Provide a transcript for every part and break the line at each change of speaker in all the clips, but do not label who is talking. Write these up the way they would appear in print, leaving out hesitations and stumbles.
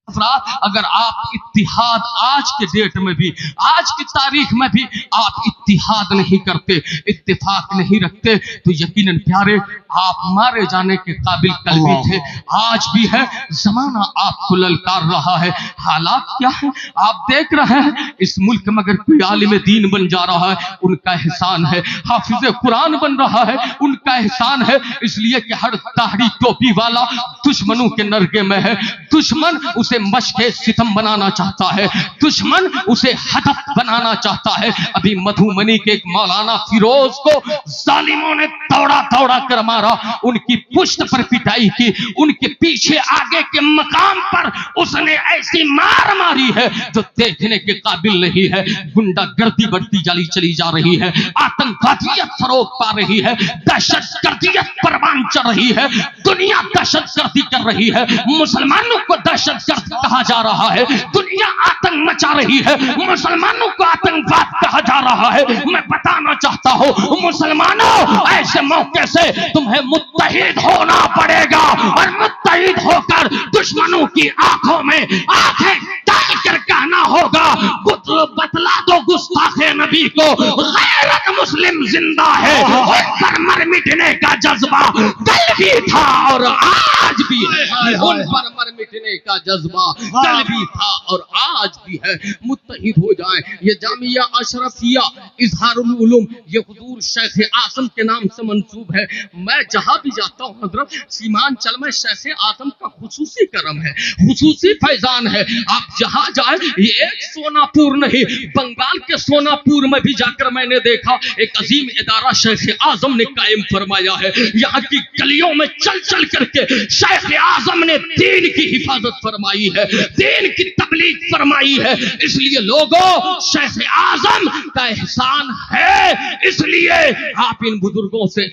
अगर आप इत्तिहाद आज के डेट में भी, आज की तारीख में भी आप इत्तिहाद नहीं करते, इत्तिफाक नहीं रखते, तो यकीनन प्यारे आप मारे जाने के काबिल कल भी थे, आज भी है। जमाना आपको ललकार रहा है। हालात क्या है आप देख रहे हैं। इस मुल्क में अगर कोई आलिम दीन बन जा रहा है उनका एहसान है, हाफिज कुरान बन रहा है उनका एहसान है, इसलिए कि हर दाढ़ी टोपी वाला दुश्मनों के नरगे में है। दुश्मन उसे मशके सितम बनाना चाहता है, दुश्मन उसे हदफ बनाना चाहता है। अभी मधुमनी के एक मौलाना फिरोज को जालिमों ने दौड़ा दौड़ा कर मारा, उनकी पुश्त पर पिटाई की, उनके पीछे आगे के मकाम पर उसने ऐसी मार मारी है जो देखने के काबिल नहीं है। गुंडागर्दी बढ़ती चली जा रही है, आतंकवादियत फरोग पा रही है, दहशतगर्दियत परवान चढ़ रही है, दुनिया दहशतगर्दी कर रही है, मुसलमानों को दहशतगर्द कहा जा रहा है, दुनिया आतंक मचा रही है, मुसलमानों को आतंकवाद कहा जा रहा है। मैं बताना चाहता हूं मुसलमानों, ऐसे मौके से तुम्हें मुत्तहिद होना पड़ेगा और मुत्तहिद होकर दुश्मनों की आंखों में आंखें डालकर कहना होगा, बतला दो गुस्ताखे नबी को गैरत मुस्लिम जिंदा है, उन पर मर मिटने का जज्बा कल भी था और आज भी है, उन पर मर मिटने का जज्बा कल भी था और आज भी है। मुत्तहिद हो जाएं। ये जामिया अशरफिया इजहारुल उलूम ये हुजूर शेख आजम के नाम से मंसूब है। मैं जहां भी जाता हूं हजरत सीमांचल में शेख आजम का खुसूसी करम है, खुसूसी फैजान है। आप जहां जाए, ये एक सोनापुर नहीं, बंगाल के सोनापुर में भी जाकर मैंने देखा एक अजीम इदारा शेख आजम ने कायम फरमाया है। यहाँ की गलियों में चल चल करके शेख आजम ने दीन की हिफाजत फरमाई है, दीन की तबलीग फरमाई है। इसलिए लोगों, शेख आजम का एहसान है, इसलिए आप इन बुजुर्गों से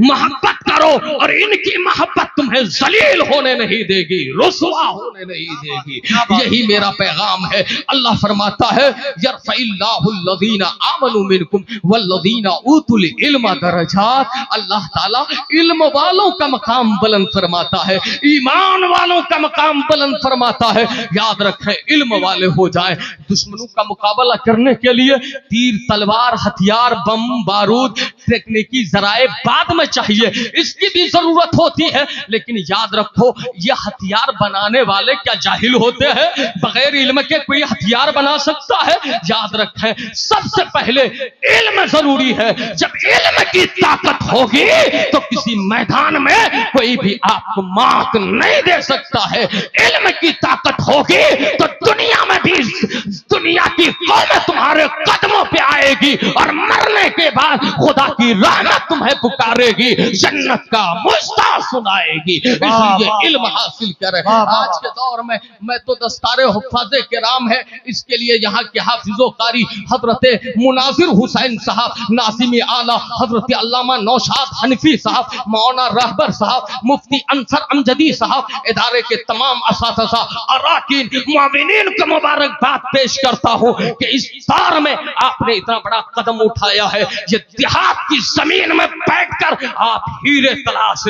मोहब्बत करो और इनकी मोहब्बत तुम्हें जलील होने नहीं देगी, रुसवा होने नहीं देगी। यही मेरा पैगाम है। अल्लाह फरमाता है यरफ़इल्लाहुल्लज़ीना आमनू मिनकुम वल्लज़ीना ऊतुल इल्म दरजात। अल्लाह ताला इल्म वालों का मकाम बुलंद फरमाता है, ईमान वालों का मकाम बुलंद फरमाता है। याद रखें, इल्म वाले हो जाए। दुश्मनों का मुकाबला करने के लिए तीर तलवार हथियार बम बारूद तकनीकी जराए बाद में चाहिए, इसकी भी जरूरत होती है, लेकिन याद रखो ये हथियार बनाने वाले क्या जाहिल होते हैं? बगैर इल्म के कोई हथियार बना सकता है? याद रखें, सबसे पहले इल्म जरूरी है। जब इल्म की ताकत होगी तो किसी मैदान में कोई भी आपको मात नहीं दे सकता है। इल्म की ताकत होगी तो दुनिया में भी दुनिया की कौमें तुम्हारे कदमों पे आएगी और मरने के बाद खुदा की रहमत तुम्हें पुकारेगी, जन्नत का मुश्ता सुनाएगी। इसलिए इल्म हासिल करें। आज के दौर में मैं तो दस्तारे हुफ़ाज़े किराम है, इसके लिए यहाँ के हाफिज़ो कारी हजरत मुनाजिर हुसैन साहब, नासिमी आला हजरत अल्लामा नौशाद हनफी साहब, मौलाना रहबर साहब, मुफ्ती अंसर अमजदी साहब, इदारे के तमाम असातिज़ा अराकीन मुआविनीन को मुबारकबाद पेश करता हूँ कि इस दौर में आपने इतना बड़ा कदम उठाया है। ये देहात की जमीन में बैठकर आप हीरे तराश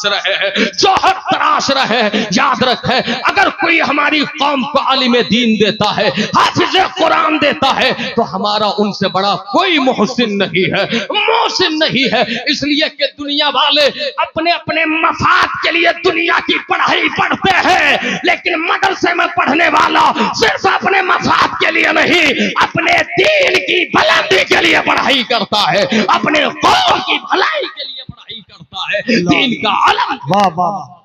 रहे हैं, जौहर तराश रहे हैं। याद रखें, अगर कोई हमारी कौम को आलिम दीन देता है, हाफिज कुरान देता है, तो हमारा उनसे बड़ा कोई मोहसिन नहीं है, मोहसिन नहीं है। इसलिए कि दुनिया वाले अपने अपने मफाद के लिए दुनिया की पढ़ाई पढ़ते हैं, लेकिन मदरसे में पढ़ने वाला सिर्फ अपने मफाद के लिए नहीं, अपने दीन की बुलंदी के लिए पढ़ाई करता है, अपने कौम की भलाई के लिए पढ़ाई करता है। दीन का अलम।
वाह वाह,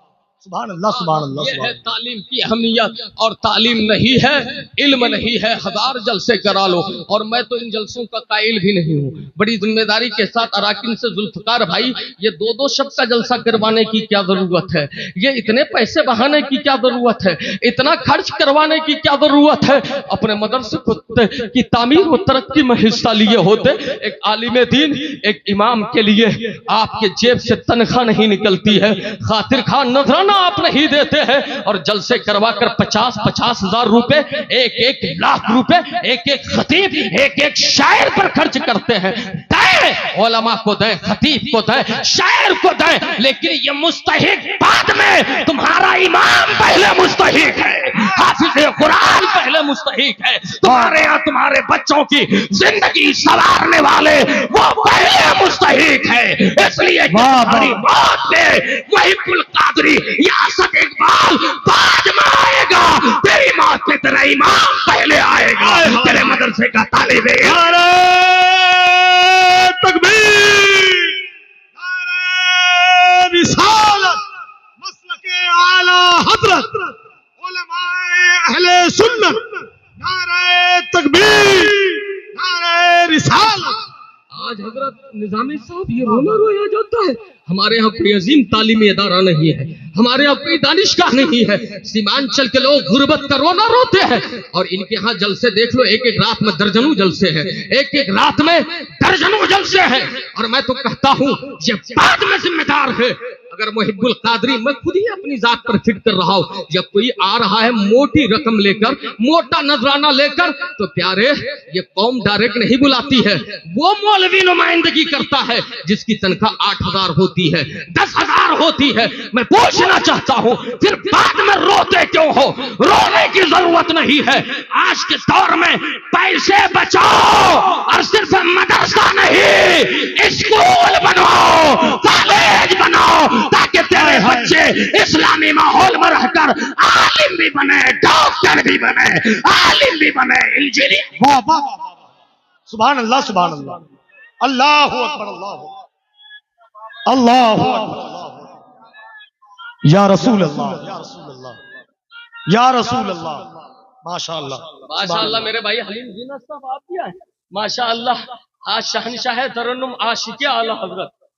सुभान अल्लाह, सुभान अल्लाह।
ये है तालीम की अहमियत। और तालीम नहीं है, इल्म नहीं है, हजार जलसे करा लो। और मैं तो इन जलसों का कायल भी नहीं हूँ। बड़ी जिम्मेदारी के साथ अराकिन से जुल्फकार भाई, ये दो शब का जलसा करवाने की क्या जरूरत है? ये इतने पैसे बहाने की क्या जरूरत है? इतना खर्च करवाने की क्या जरूरत है? अपने मदरसे की तामीर और तरक्की में हिस्सा लिए होते। एक आलिम दीन, एक इमाम के लिए आपके जेब से तनख्वाह नहीं निकलती है, खातिर खान नजराना आप नहीं देते हैं, और जलसे करवाकर 50-50 हजार रुपए, 1-1 लाख रुपए, 1-1 खतीब, 1-1 शायर पर खर्च करते हैं। दें, उलमा को दें, खतीब को दें, शायर को दें, लेकिन ये मुस्तहिक बाद में, तुम्हारा इमाम पहले मुस्तहिक है। मुस्तहिक है। तुम्हारे यहाँ तुम्हारे बच्चों की जिंदगी संवारने वाले वो पहले मुस्तहिक है। इसलिए तुम्हारी मौत पे मुहिब्बुल कादरी यासत इकबाल बाद में आएगा, तेरी मौत पे तेरा इमाम पहले आएगा, तेरे मदरसे का तालिब इल्म।
तकबीर, नारे रिसालत, मसलके आला हजरत, उलमाए अहले सुन्नत, नारे तकबीर, नारे रिसालत।
आज हजरत निजामी साहब ये रोना रोया जाता है। हमारे यहाँ कोई अजीम तालीमी अदारा नहीं है, हमारे यहाँ कोई दानिशगाह नहीं है। सीमांचल के लोग गुर्बत का रोना रोते हैं और इनके यहाँ जलसे देख लो, एक एक रात में दर्जनों जलसे हैं, एक एक रात में दर्जनों जलसे हैं। और मैं तो कहता हूँ ये बाद में जिम्मेदार है। अगर मुहिब्बुल कादरी, मैं खुद ही अपनी जात पर फिट कर रहा हूँ, जब कोई आ रहा है मोटी रकम लेकर, मोटा नजराना लेकर, तो प्यारे ये कौम डायरेक्ट नहीं बुलाती है, वो मौलवी नुमाइंदगी करता है जिसकी तनख्वाह 8,000 होती है, 10,000 होती है। मैं पूछना चाहता हूँ फिर बाद में रोते क्यों हो? रोने की जरूरत नहीं है। आज के दौर में पैसे बचाओ और सिर्फ मदरसा नहीं, स्कूल बनाओ, कॉलेज बनाओ, ताकि तेरे बच्चे इस्लामी माहौल में रहकर आलिम भी बने, डॉक्टर भी बने, आलिम भी बने, इंजीनियर।
वाह वाह वाह, सुभान अल्लाह, सुभान अल्लाह, अल्लाहु अकबर, अल्लाहु अकबर, या रसूल अल्लाह, या रसूल अल्लाह, या रसूल अल्लाह। माशाअल्लाह,
माशाअल्लाह मेरे भाई हलीम जीना साहब आप क्या है? माशाअल्लाह आज शहनशाह तरन्नुम आशिक़े आला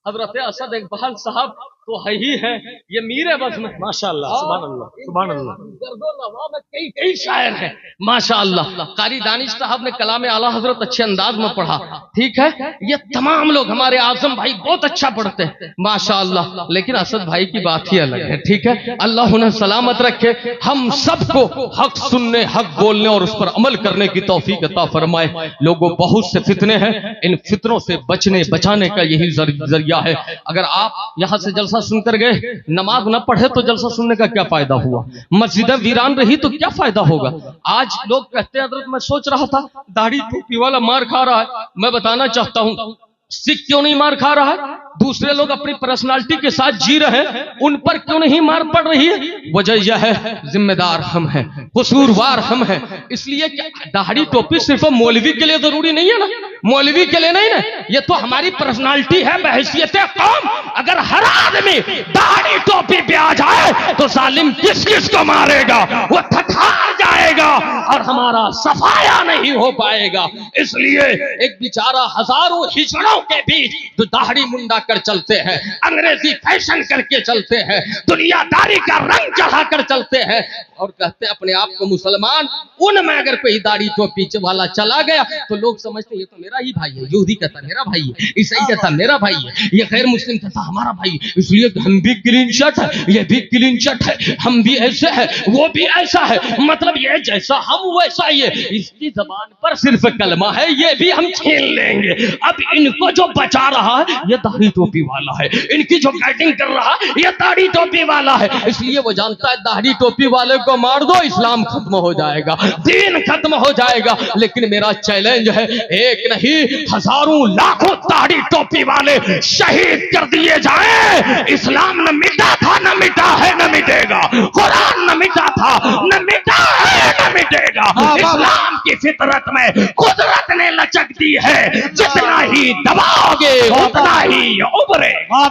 हजरत असद इकबाल साहब तो है ही है, ये मीर बस में।
माशाअल्लाह, सुभान अल्लाह, सुभान अल्लाह।
गर्दो नवा में कई कई शायर हैं माशाअल्लाह। कारी दानिश साहब ने कलाम आला हजरत अच्छे अंदाज में पढ़ा, ठीक है। ये तमाम लोग, हमारे आजम भाई बहुत अच्छा पढ़ते हैं माशाअल्लाह, लेकिन असद भाई की बात ही अलग है, ठीक है। अल्लाह उन्हें सलामत रखे, हम सबको हक सुनने, हक बोलने और उस पर अमल करने की तौफीक अता फरमाए। लोगों बहुत से फितने हैं, इन फितनों से बचाने का यही जरिया है। अगर आप यहाँ से जलसा सुनकर गए, नमाज न पढ़े तो जलसा सुनने का क्या फायदा हुआ? मस्जिदें वीरान रही तो क्या फायदा होगा? आज लोग कहते हैं हजरत मैं सोच रहा था दाढ़ी टोपी वाला मार खा रहा है। मैं बताना चाहता हूँ सिख क्यों नहीं मार खा रहा है? दूसरे लोग अपनी पर्सनालिटी के साथ जी रहे हैं, उन पर क्यों नहीं मार पड़ रही है? वजह यह है जिम्मेदार हम हैं, कसूरवार हम हैं। इसलिए कि दाढ़ी टोपी सिर्फ मौलवी के लिए जरूरी नहीं है ना, मौलवी के लिए नहीं ना, ये तो हमारी पर्सनालिटी है, बहैसियत कौम। अगर हर आदमी दाढ़ी टोपी पे आ जाए तो जालिम किस किस को मारेगा? वो थकार जाएगा और हमारा सफाया नहीं हो पाएगा। इसलिए एक बेचारा हजारों हिजड़ों के बीच जो दाढ़ी मुंडा कर चलते हैं, अंग्रेजी फैशन करके चलते हैं, दुनियादारी का रंग चढ़ाकर चलते हैं और कहते हैं अपने आप को मुसलमान, उनमें अगर कोई दाढ़ी टोपी वाला चला गया तो लोग समझते हैं ये तो मेरा ही भाई है। यहूदी कहता मेरा भाई है, ईसाई कहता मेरा भाई है, ये गैर मुस्लिम कहता हमारा भाई, इसलिए हम भी क्लीन शर्ट है, ये भी क्लीन शर्ट है, हम भी ऐसे है, वो भी ऐसा है, मतलब ये जैसा हम वैसा ये। इसकी जबान पर सिर्फ कलमा है, ये भी हम छीन लेंगे। अब इनको जो बचा रहा है ये दाढ़ी टोपी वाला है, इनकी जो गाइडिंग कर रहा है ये दाढ़ी टोपी वाला है। इसलिए वो जानता है दाढ़ी टोपी वाले को मार दो, इस्लाम खत्म हो जाएगा, दीन खत्म हो जाएगा। लेकिन मेरा चैलेंज है, एक नहीं हजारों लाखों दाढ़ी टोपी वाले शहीद कर दिए जाएं। इस्लाम न मिटा था, न मिटा है, न मिटेगा। कुरान न मिटा था, न मिटा है, न मिटेगा। इस्लाम की फितरत में कुदरत ने लचक दी है, जितना ही दबाओगे उतना ही उभरेगा,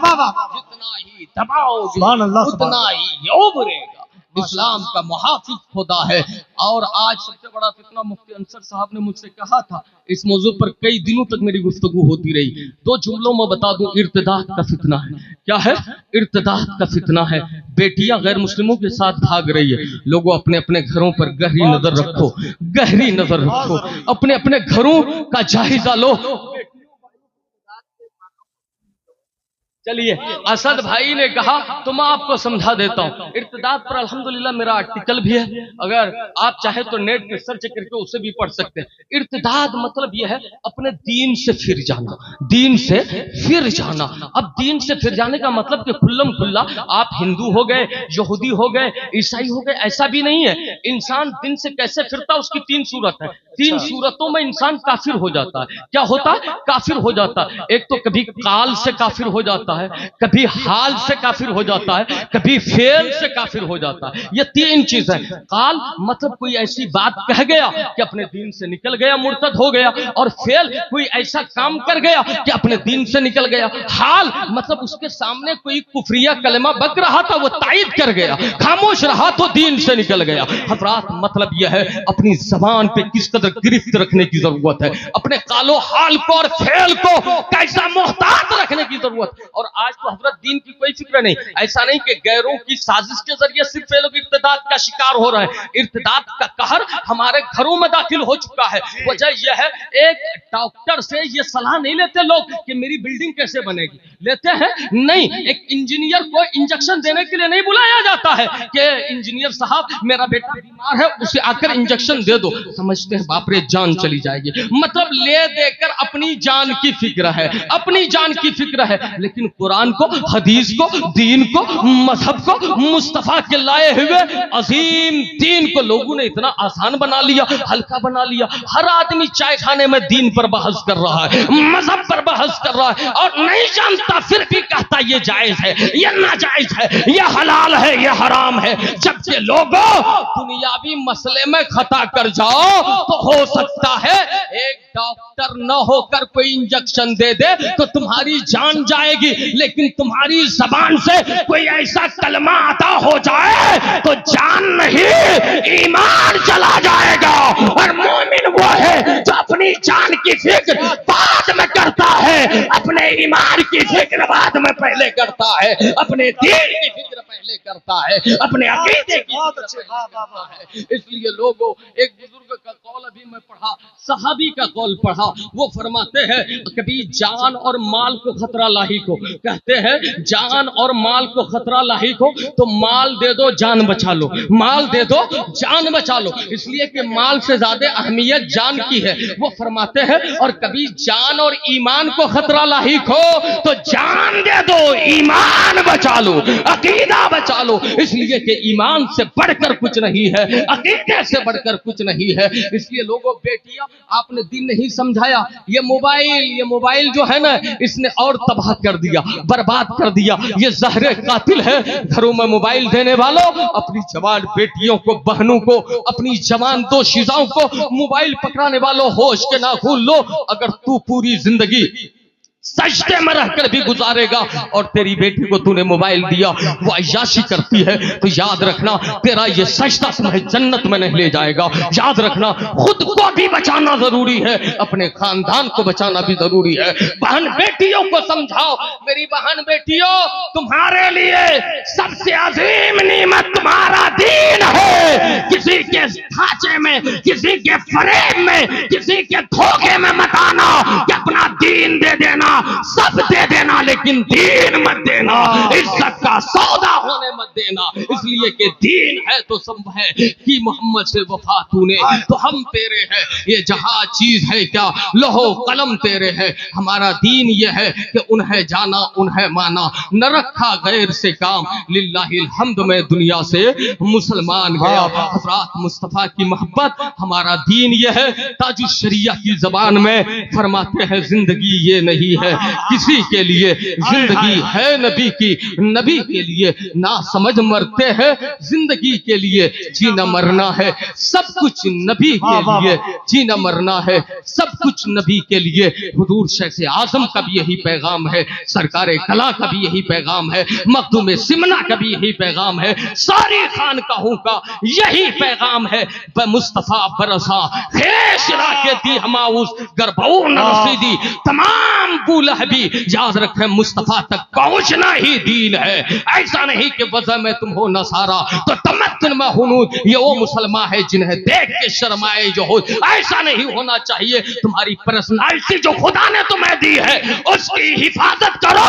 जितना ही दबाओगे उतना ही उभरेगा। इस्लाम का मुहाफिज खुदा है। और आज सबसे बड़ा फितना मुफ्ती अंसर साहब ने मुझसे कहा था, इस मौजू पर कई दिनों तक मेरी गुफ्तगू होती रही। 2 जुमलों में बता दूं, इर्तिदाद का फितना है। क्या है? इर्तिदाद का फितना है। बेटियां गैर मुस्लिमों के साथ भाग रही है। लोगों अपने अपने घरों पर गहरी नजर रखो, गहरी नजर रखो, अपने अपने घरों का जायजा लो। चलिए, असद भाई ने कहा तो मैं आपको समझा देता हूँ। इर्तिदाद पर अल्हम्दुलिल्लाह मेरा आर्टिकल भी है, अगर आप चाहे तो नेट पे सर्च करके उसे भी पढ़ सकते हैं। इर्तिदाद मतलब यह है अपने दीन से फिर जाना, दीन से फिर जाना। अब दीन से फिर जाने का मतलब कि खुल्लम खुल्ला आप हिंदू हो गए, यहूदी हो गए, ईसाई हो गए, ऐसा भी नहीं है। इंसान दिन से कैसे फिरता, उसकी तीन सूरत है। तीन सूरतों में इंसान काफिर हो जाता है। क्या होता है? काफिर हो जाता है। एक तो कभी काल से काफिर हो जाता है, कभी हाल से काफिर हो जाता है, कभी फेल से काफिर हो जाता है। ये तीन चीज है। काल मतलब कोई ऐसी बात कह गया कि अपने दीन से निकल गया, मुर्तद हो गया। और फेल कोई ऐसा काम कर गया कि अपने दीन से निकल गया। हाल मतलब उसके सामने कोई कुफरिया कलमा बक रहा था, वो तायद कर गया, खामोश रहा तो दीन से निकल गया। हजरात, मतलब यह है अपनी जबान पे किस कदर गिरफ्त रखने की जरूरत है, अपने कालो हाल को और फेल को कैसा मोहतात रखने की जरूरत है। और आज तो हजरत दीन की कोई फिक्र नहीं। ऐसा नहीं कि गैरों की साजिश के जरिए सिर्फ ये लोग इर्तिदाद का शिकार हो रहे हैं। इर्तिदाद का कहर हमारे घरों में दाखिल हो चुका है। वजह यह है, एक डॉक्टर से ये सलाह नहीं लेते लोग कि मेरी बिल्डिंग कैसे बनेगी, लेते हैं नहीं। एक इंजीनियर को इंजेक्शन देने के लिए नहीं बुलाया जाता है कि इंजीनियर साहब मेरा बेटा बीमार है, उसे आकर इंजेक्शन दे दो। समझते हैं बाप रे जान चली जाएगी। मतलब ले देकर अपनी जान की फिक्र है, अपनी जान की फिक्र है। लेकिन कुरान को, हदीस को, दीन को, मजहब को, मुस्तफा के लाए हुए अजीम दीन को लोगों ने इतना आसान बना लिया, हल्का बना लिया। हर आदमी चाय खाने में दीन पर बहस कर रहा है, मजहब पर बहस कर रहा है, और नहीं जानता फिर भी कहता ये जायज है, ये नाजायज है, ये हलाल है, ये हराम है। जबकि लोगों, दुनियावी मसले में खता कर जाओ तो हो सकता है एक डॉक्टर न होकर कोई इंजेक्शन दे दे तो तुम्हारी जान जाएगी, लेकिन तुम्हारी जबान से कोई ऐसा कलमा अता हो जाए तो जान नहीं ईमान चला जाएगा। और मोमिन वो है जो अपनी जान की फिक्र बाद में करता है, अपने ईमान की फिक्र बाद में पहले करता है, अपने दीन की फिक्र पहले करता है, अपने अकीदे की फिक्र पहले करता है। इसलिए लोगों, एक बुजुर्ग का कौल अभी मैं पढ़ा, सहाबी का कौल पढ़ा, वो फरमाते हैं कभी जान और माल को खतरा लाहिक हो, कहते हैं जान और माल को खतरा लाहिक हो तो माल दे दो जान बचा लो, माल दे दो जान बचा लो, इसलिए कि माल से ज्यादा अहमियत जान की है। वो फरमाते हैं और कभी जान और ईमान को खतरा लाहिक हो तो जान दे दो, ईमान बचा लो, अकीदा बचा लो, इसलिए कि ईमान से बढ़कर कुछ नहीं है, अकीदे से बढ़कर कुछ नहीं है। इसलिए लोगों, बेटियां, आपने दिन नहीं समझाया, ये मोबाइल जो है ना, इसने और तबाह कर दिया, बर्बाद कर दिया। ये जहरे कातिल है। घरों में मोबाइल देने वालों, अपनी जवान बेटियों को, बहनों को, अपनी जवान दोशीज़ाओं को मोबाइल पकड़ाने वालों, होश के नाखून लो। अगर तू पूरी जिंदगी सजदे में रहकर भी गुजारेगा और तेरी बेटी को तूने मोबाइल दिया, वो अय्याशी करती है, तो याद रखना तेरा ये सजदा तुम्हें जन्नत में नहीं ले जाएगा। याद रखना खुद को भी बचाना जरूरी है, अपने खानदान को बचाना भी जरूरी है। बहन बेटियों को समझाओ, मेरी बहन बेटियों, तुम्हारे लिए सबसे अजीम नेमत तुम्हारा दीन है। किसी के ढांचे में, किसी के फरेब में, किसी के धोखे में मत आना कि अपना दीन दे देना, सब दे देना, लेकिन दीन मत देना, इज्जत का सौदा होने मत देना। इसलिए कि दीन है तो सब है कि मोहम्मद से वफा तूने, तो हम तेरे हैं, ये जहां चीज है क्या, लहो कलम तेरे है। हमारा दीन ये है कि उन्हें जाना, उन्हें माना, न रखा गैर से काम, लिल्लाहिल हम्द में दुनिया से मुसलमान गया। हज़रत मुस्तफा की मोहब्बत हमारा दीन ये है। ताजुश शरिया की जबान में फरमाते हैं जिंदगी ये नहीं है किसी के लिए, जिंदगी है नबी की, नबी के लिए ना समझ मरते हैं, जिंदगी के लिए जीना मरना है, सब कुछ नबी के लिए जीना मरना है, सब कुछ नबी के लिए। हुजूर शेख आजम का भी यही पैगाम है, सरकारे कला का भी यही पैगाम है, मखदूम सिमना का भी यही पैगाम है, सारी खानकाहों का यही पैगाम है। मुस्तफा बरसा खेशरा के दी हमाउस गर्भऊ नरसीदी, तमाम नाम बूलह भी याद रखें मुस्तफा तक पहुंचना ही दीन है। ऐसा नहीं कि वजह में तुम हो नसारा तो तमद्दुन में हुनूद, ये वो मुसलमान है जिन्हें देख के शर्माए जो हो। ऐसा नहीं होना चाहिए। तुम्हारी पर्सनालिटी जो खुदा ने तुम्हें दी है उसकी हिफाजत करो,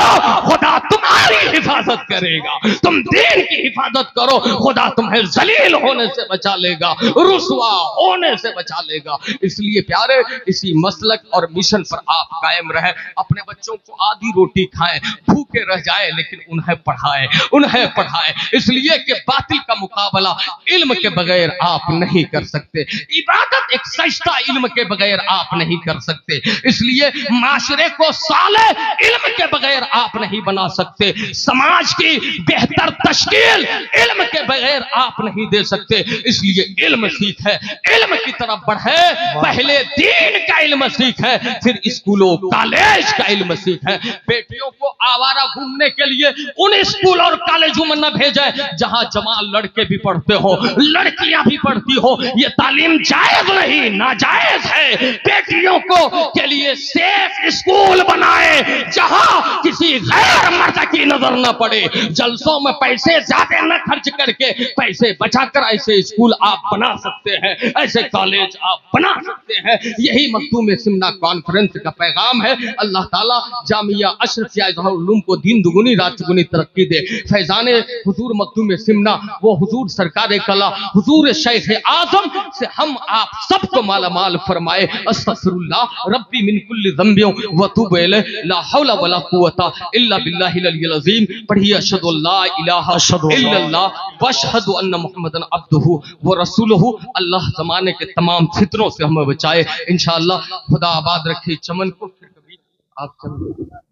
खुदा तुम्हारी हिफाजत करेगा। तुम दीन की हिफाजत करो, खुदा तुम्हें जलील होने से बचा लेगा, रुसवा होने से बचा लेगा। इसलिए प्यारे, इसी मसलक और मिशन पर आप कायम रहे। अपने बच्चों को आधी रोटी खाएं, भूखे रह जाए लेकिन उन्हें पढ़ाएं, उन्हें पढ़ाएं। इसलिए कि बातिल का मुकाबला इल्म के बगैर आप नहीं कर सकते। इबादत एक सजदा इल्म के बगैर आप नहीं कर सकते। इसलिए माशरे को साले इल्म के बगैर आप नहीं बना सकते। समाज की बेहतर तश्कील इल्म के बगैर आप नहीं दे सकते। इसलिए इल्म सीख है, इल्म की तरफ बढ़े। पहले दीन का इल्म सीख है, फिर स्कूलों कॉलेज का इल्म सीख है। बेटियों को आवारा घूमने के लिए उन स्कूल और कॉलेजों में न भेजे जहां जवान लड़के भी पढ़ते हो, लड़कियां भी पढ़ती हो। ये तालीम जायज नहीं, नाजायज है। बेटियों को के लिए सेफ स्कूल बनाए जहां किसी गैर मर्द की नजर न पड़े। जलसों में पैसे ज्यादा न खर्च करके पैसे बचाकर ऐसे स्कूल आप बना सकते हैं, ऐसे कॉलेज आप बना सकते हैं। यही मखदूम सिमना कॉन्फ्रेंस का पैगाम है। अल्लाह ताला जामिया अशरफिया इज़हारुल उलूम को दिन दुगुनी रात चुगुनी तरक्की दे। फैजान हुजूर मखदूम सिमना, वो हुजूर सरकार कला, हुजूर शेख आजम से हम आप सबको माला माल फरमाए। अस्तगफिरुल्लाह रब्बी मिन कुल्ली ज़ंबियों व तूबु इलैह, ला हौला वला कुव्वता इल्ला बिल्लाहिल अलिय्यिल अज़ीम। पढ़िए अशहदु अल्ला इलाहा इल्लल्लाह व अशहदु अन्ना मुहम्मदन अब्दुहु व रसूलुहु। अल्लाह ज़माने के तमाम फितनों से हमें बचाए। इंशाअल्लाह खुदा आबाद रखे चमन को। फिर कभी आप चल